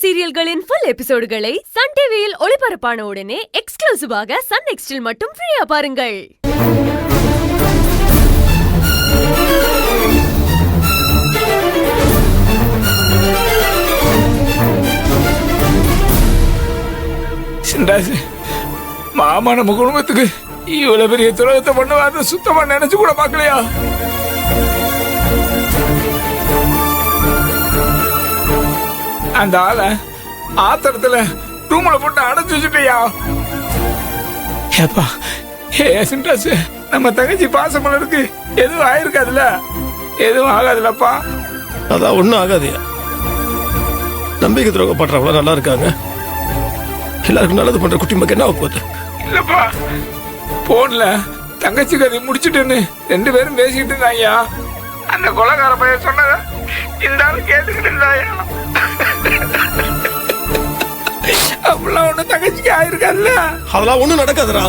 சீரியல்களின் full எபிசோடுகளை Sun டிவியில் ஒளிபரப்பான உடனே எக்ஸ்க்ளூசிவாக சன் நெக்ஸ்டில் மட்டும் ஃப்ரீயா பாருங்கள். மாமா நம்ம குடும்பத்துக்கு இவ்வளவு பெரிய துரோகத்தை பண்ணுவாரு சுத்தமா நினைச்சு கூட பாக்கலையா? அந்த ஆளை ஆத்திரத்துல ரூம்ல போட்டு அடைச்சு வச்சுட்டியா? ஏப்பா சின்ராசு, நம்ம தங்கச்சி பாசமலருக்கு எதுவும் ஆயிருக்காதுல்ல? எதுவும் ஆகாதுல்லப்பா? அதான் ஒன்றும் ஆகாதியா. நம்பிக்கை துரோகம் பண்றவங்கள நல்லா இருக்காங்க. எல்லாருக்கும் நல்லது பண்ற குட்டி மக்கள் என்ன போகுது? இல்லப்பா, போன்ல தங்கச்சி கதை முடிச்சுட்டுன்னு 2 பேரும் பேசிக்கிட்டு இருந்தாயா. அந்த கொலைகார பையன் சொன்னத இந்த ஆளு கேட்டுக்கிட்டு இருந்தாயா. அப்படிலாம் ஒண்ணு தங்கச்சிக்கு ஆயிருக்காதுல்ல? அதெல்லாம் ஒண்ணும் நடக்காதுடா.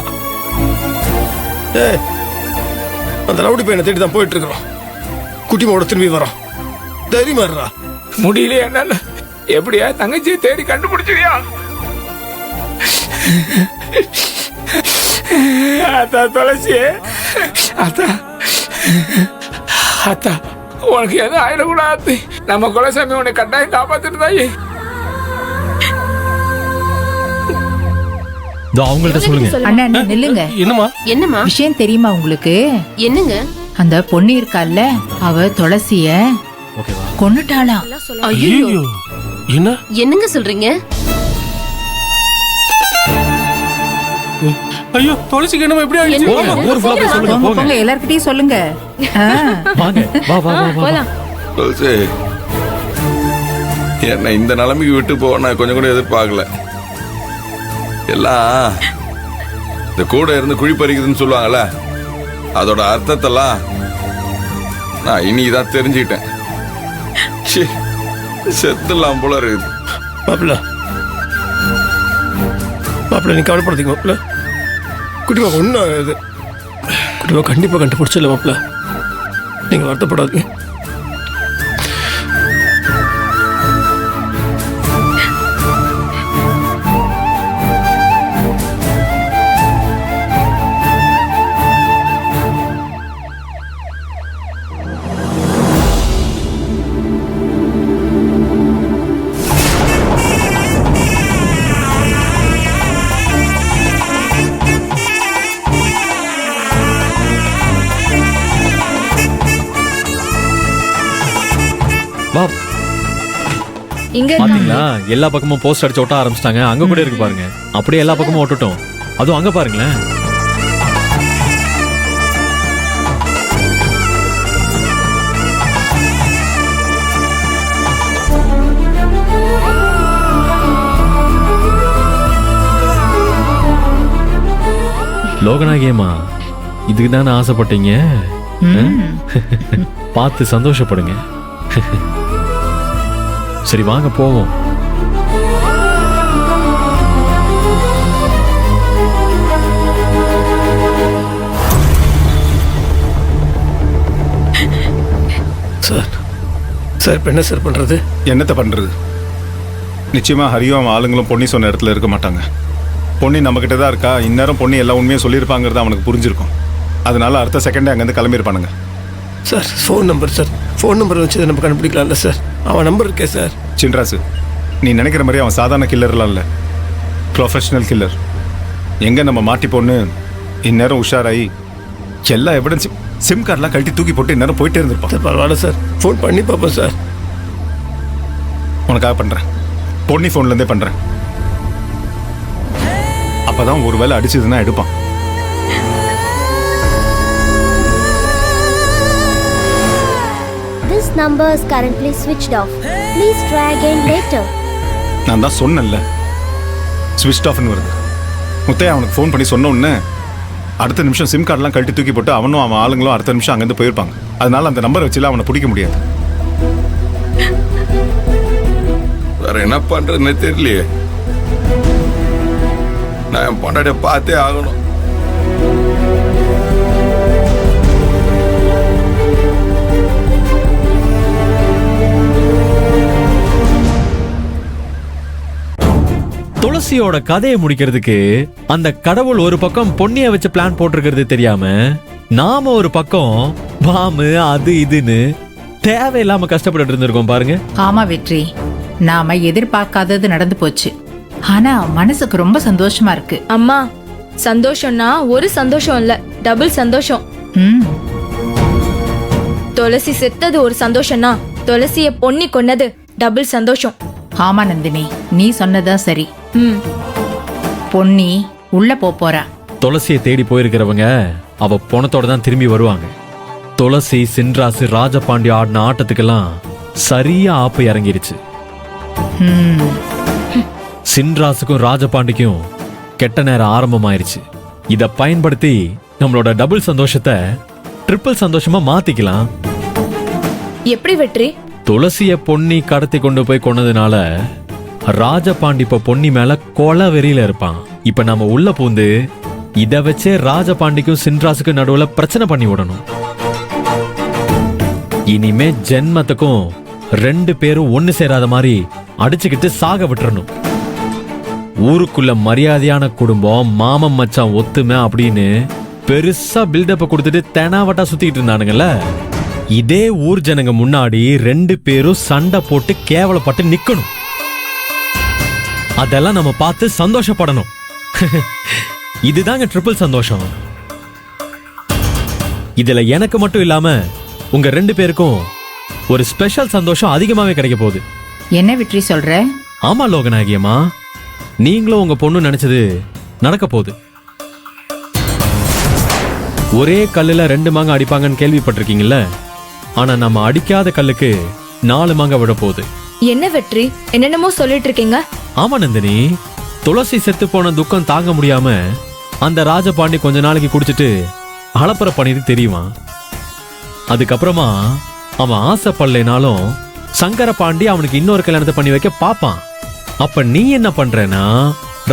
அந்த ரவுடி பையனை தேடி தான் போயிட்டு இருக்கிறோம். குட்டிமாவோட திரும்பி வரோம். தைரியமா இருடா. முடியலையா என்னால? எப்படியா தங்கச்சியை தேடி கண்டுபிடிச்சியா? அத்தா துளசி, அத்தா அத்தா உனக்கு எதுவும் ஆயிடக்கூடாது. நம்ம குலசாமி உன்னை கட்டாயம் காப்பாத்திட்டு தாயே. அவங்கள்ட்ட சொல்லுங்க. அண்ணா நில்லுங்க. என்னம்மா விஷயம் தெரியுமா உங்களுக்கு? என்னங்க? அந்த பொண்ணு இருக்கால்ல, அவ துளசிய கொன்னுட்டாளா? ஐயோ, என்னங்க சொல்றீங்க? ஐயோ, துளசிக்கு என்னமா எப்படி ஆயிடுச்சு? ஊர் ஃபுல்லா போய் சொல்லுங்க. போங்க, எல்லார்கிட்டயும் சொல்லுங்க. வாங்க, வா வா வா போலாம். துளசி, என்ன இந்த நிலைமைக்கு விட்டு போக நான் கொஞ்சம் கூட எதிர்பார்க்கல. எல்லாம் இந்த கூட இருந்து குழி பறிக்குதுன்னு சொல்லுவாங்கல்ல, அதோட அர்த்தத்தெல்லாம் நான் இன்னைக்குதான் தெரிஞ்சுக்கிட்டேன். செத்துலாம் போல இருக்குது. மாப்பிள்ள மாப்பிள்ள, நீ கவலைப்படுறீங்க மாப்பிள்ள. குட்டிமா ஒன்றும் ஆகாது. குட்டிமா கண்டிப்பாக கண்டுபிடிச்சிடல மாப்பிள்ள. நீங்கள் வருத்தப்படாதீங்க. பாத்தீங்களா, எல்லா பக்கமும் போஸ்ட் அடிச்சு ஒட்ட ஆரம்பிச்சிட்டாங்க. அங்க கூட இருக்கு பாருங்க. அப்படியே எல்லா பக்கமும் ஒட்டட்டும். அதுவும் அங்க பாருங்களேன். லோகநாயகியம்மா, இதுக்கு தானே ஆசைப்பட்டீங்க? பார்த்து சந்தோஷப்படுங்க. சரி வாங்க போவோம். சார் சார் இப்போ என்ன சார் பண்றது? என்னத்தை பண்றது? நிச்சயமா ஹரியும் ஆளுங்களும் பொன்னி சொன்ன இடத்துல இருக்க மாட்டாங்க. பொன்னி நம்மகிட்ட தான் இருக்கா. இந்நேரம் பொன்னி எல்லா உண்மையும் சொல்லியிருப்பாங்கிறது அவனுக்கு புரிஞ்சிருக்கும். அதனால அடுத்த செகண்டே அங்கேருந்து கிளம்பியிருப்பானுங்க. Sir phone number sir, phone number வச்சு நம்ம கண்டுபிடிக்கலாம்ல சார்? அவன் நம்பர் இருக்கே சார். சின்ராசு, நீ நினைக்கிற மாதிரி அவன் சாதாரண கில்லர்லாம் இல்லை, ப்ரொஃபஷனல் கில்லர். எங்கே நம்ம மாட்டிப்போன்னு இந்நேரம் உஷாராகி எல்லா எவிடன்ஸும் சிம் கார்டெலாம் கழட்டி தூக்கி போட்டு இந்நேரம் போயிட்டே இருந்திருப்பான். சார் பரவாயில்ல சார், ஃபோன் பண்ணி பார்ப்போம் சார். உனக்காக பண்ணுறேன். பொன்னி ஃபோன்லேருந்தே பண்ணுறேன். அப்போ தான் ஒரு வேளை அடிச்சதுன்னா எடுப்பான். This number is currently switched off. Please try again later. நான் தான் சொன்னேன்ல, ஸ்விட்ச் ஆஃப்னு வருது. முத்தையா அவனுக்கு ஃபோன் பண்ணி சொன்ன உடனே அடுத்த நிமிஷம் சிம் கார்டெலாம் கழட்டி தூக்கி போட்டு அவனும் அவன் ஆளுங்களும் அடுத்த நிமிஷம் அங்கேருந்து போயிருப்பாங்க. அதனால அந்த நம்பரை வச்சுலாம் அவனை பிடிக்க முடியாது. வேற என்ன பண்றதுன்னு தெரியலையே. நான் என் பொண்டாட்டிய பார்த்தே ஆகணும். துளசியோட கதையை முடிக்கிறதுக்கு அந்த கடவுள் ஒரு பக்கம் பொன்னிய வச்சு பிளான் போட்டிருக்கிறது தெரியாம நாம ஒரு பக்கம் பாம்பு அது இதுன்னு தேவையில்லாம கஷ்டப்பட்டு இருந்திருக்கோம் பாருங்க. ஆமா வெற்றி, நாம எதிர்பார்க்காதது நடந்து போச்சு. ஆனா மனசுக்கு ரொம்ப சந்தோஷமா இருக்கு. அம்மா, சந்தோஷம்னா ஒரு சந்தோஷம் இல்ல, டபுள் சந்தோஷம். ம், துளசி செத்தது ஒரு சந்தோஷம்னா துளசிய பொன்னி கொன்னது டபுள் சந்தோஷம். ஆமா நந்தினி, நீ சொன்னதான் சரி. ம். பொன்னி உள்ள போறா. துளசியை தேடி போயிருக்கிறவங்க அவ பணத்தோட தான் திரும்பி வருவாங்க. துளசி, சின்ராசு, ராஜபாண்டி ஆடின ஆட்டத்துக்கெல்லாம் சரியா ஆப்பு இறங்கிருச்சு. ம், சின்ராசுக்கும் ராஜபாண்டிக்கும் கெட்ட நேரம் ஆரம்பமாயிருச்சு. இத பயன்படுத்தி நம்மளோட டபுள் சந்தோஷத்தை ட்ரிபிள் சந்தோஷமா மாத்திக்கலாம். எப்படி வெற்றி? துளசிய பொன்னி கடத்தி கொண்டு போய் கொன்னதுனால ராஜபாண்டி இப்ப பொன்னி மேல கொலை வெறியில இருப்பான். இப்ப நம்ம உள்ள பூந்து இத வச்சே ராஜபாண்டிக்கும் சின்ராசுக்கும் நடுவுல பிரச்சனை பண்ணி விடணும். இனிமே ஜென்மத்துக்கும் 2 பேரும் ஒண்ணு சேராத மாதிரி அடிச்சுக்கிட்டு சாக விட்டுறணும். ஊருக்குள்ள மரியாதையான குடும்பம், மாமன் மச்சான் ஒத்துமை அப்படின்னு பெருசா பில்டப்ப கொடுத்துட்டு தெனாவட்டா சுத்திக்கிட்டு இருந்தானுங்கல்ல, இதே ஊர் ஜனங்க முன்னாடி 2 பேரும் சண்டை போட்டு கேவலப்பட்டு நிக்கணும். அதெல்லாம் நம்ம பார்த்து சந்தோஷப்படணும். இதுதாங்க ட்ரிபிள் சந்தோஷம். இதுல எனக்கு மட்டும் இல்லாம உங்க 2 பேருக்கும் ஒரு ஸ்பெஷல் சந்தோஷம் அதிகமாவே கிடைக்க போகுது. என்ன வெற்றி சொல்ற? ஆமா லோகநாயகியம்மா, நீங்களும் உங்க பொண்ணு நினைச்சது நடக்க போகுது. ஒரே கல்லுல 2 மாங்க அடிப்பாங்கன்னு கேள்விப்பட்டிருக்கீங்கல்ல, ஆனா நம்ம அடிக்காத கல்லுக்கு 4 மாங்க விட போகுது. என்ன வெற்றி, என்னென்னமோ சொல்லிட்டு இருக்கீங்க? ஆமா நந்தினி, துளசி செத்து போன துக்கம் தாங்க முடியாம அந்த ராஜபாண்டி கொஞ்ச நாளைக்கு குடிச்சிட்டு அலப்பற பண்ணிட்டு தெரியுமா. அதுக்கப்புறமா அவன் ஆசைப்படலைனாலும் சங்கர பாண்டி அவனுக்கு இன்னொரு கல்யாணத்தை பண்ணி வைக்க பாப்பான். அப்ப நீ என்ன பண்றேன்னா,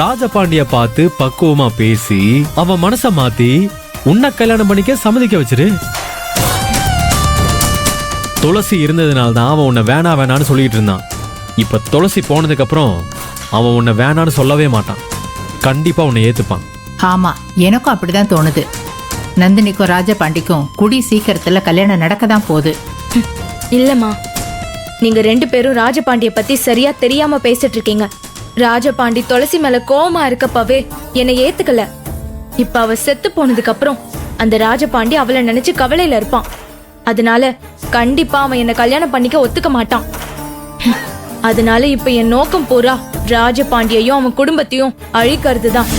ராஜபாண்டிய பார்த்து பக்குவமா பேசி அவன் மனச மாத்தி உன்னை கல்யாணம் பண்ணிக்க சம்மதிக்க வச்சிரு. துளசி இருந்ததுனால்தான் அவன் உன்னை வேணா வேணான்னு சொல்லிட்டு இருந்தான். இப்ப துளசி போனதுக்கு அப்புறம் அவன் உன்னை வேணான்னு சொல்லவே மாட்டான். கண்டிப்பா உன்னை ஏத்துப்பான். ஆமா, எனக்கும் அப்படிதான் தோணுது. நந்தினிக்கும் ராஜபாண்டிக்கும் குடி சீக்கிரத்துல கல்யாணம் நடக்கதான் போகுது. இல்லம்மா, நீங்க 2 பேரும் ராஜபாண்டிய பத்தி சரியா தெரியாம பேசிட்டு இருக்கீங்க. ராஜபாண்டி துளசி மேல கோவமா இருக்கப்பவே என்னை ஏத்துக்கல. இப்ப அவ செத்து போனதுக்கு அப்புறம் அந்த ராஜபாண்டி அவளை நினைச்சு கவலையில இருப்பான். அதனால கண்டிப்பா அவன் என்ன கல்யாணம் பண்ணிக்க ஒத்துக்க மாட்டான். அதனால இப்ப என் நோக்கம் பூரா ராஜபாண்டியையும் அவன் குடும்பத்தையும் அழிக்கிறது தான்.